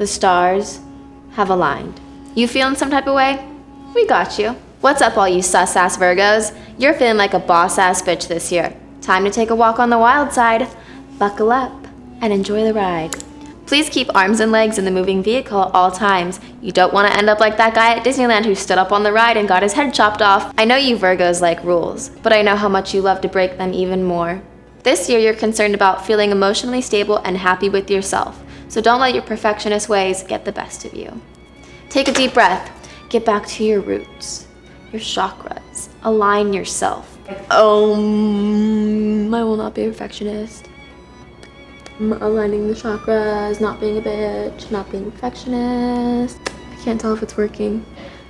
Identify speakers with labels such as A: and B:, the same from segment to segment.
A: The stars have aligned. You feeling some type of way? We got you. What's up, all you sus-ass Virgos? You're feeling like a boss-ass bitch this year. Time to take a walk on the wild side. Buckle up and enjoy the ride. Please keep arms and legs in the moving vehicle at all times. You don't want to end up like that guy at Disneyland who stood up on the ride and got his head chopped off. I know you Virgos like rules, but I know how much you love to break them even more. This year, you're concerned about feeling emotionally stable and happy with yourself, so don't let your perfectionist ways get the best of you. Take a deep breath. Get back to your roots, your chakras. Align yourself. I will not be a perfectionist. I'm aligning the chakras, not being a bitch, not being a perfectionist. I can't tell if it's working.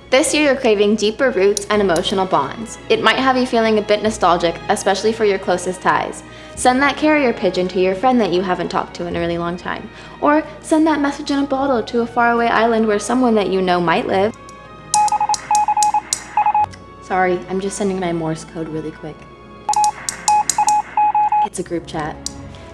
A: This year, you're craving deeper roots and emotional bonds. It might have you feeling a bit nostalgic, especially for your closest ties. Send that carrier pigeon to your friend that you haven't talked to in a really long time. Or send that message in a bottle to a faraway island where someone that you know might live. Sorry, I'm just sending my Morse code really quick. It's a group chat.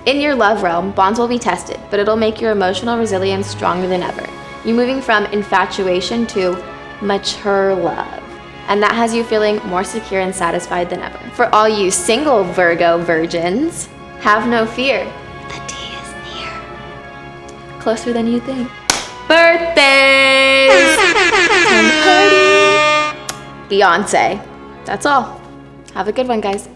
A: In your love realm, bonds will be tested, but it'll make your emotional resilience stronger than ever. You're moving from infatuation to mature love, and that has you feeling more secure and satisfied than ever. For all you single Virgo virgins, have no fear. The tea is near. Closer than you think. Birthdays! Time to party! Beyonce. That's all. Have a good one, guys.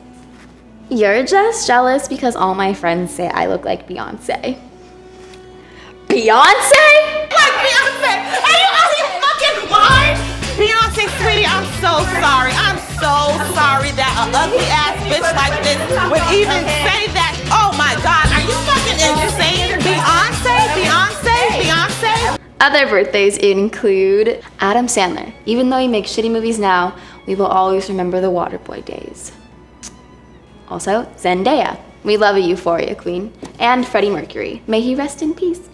A: You're just jealous because all my friends say I look like Beyonce. Beyonce?
B: Like Beyonce? Are you out of your fucking mind? Beyonce, sweetie, I'm so sorry. I'm so sorry that an ugly ass bitch like this would even say that. Oh my God, are you fucking insane? Beyonce?
A: Other birthdays include Adam Sandler. Even though he makes shitty movies now, we will always remember the Waterboy days. Also, Zendaya. We love a Euphoria queen. And Freddie Mercury. May he rest in peace.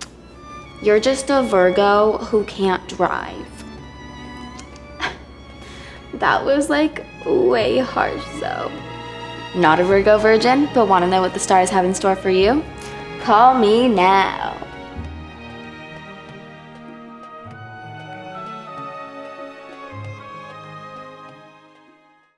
A: You're just a Virgo who can't drive. That was like way harsh though. Not a Virgo virgin, but want to know what the stars have in store for you? Call me now.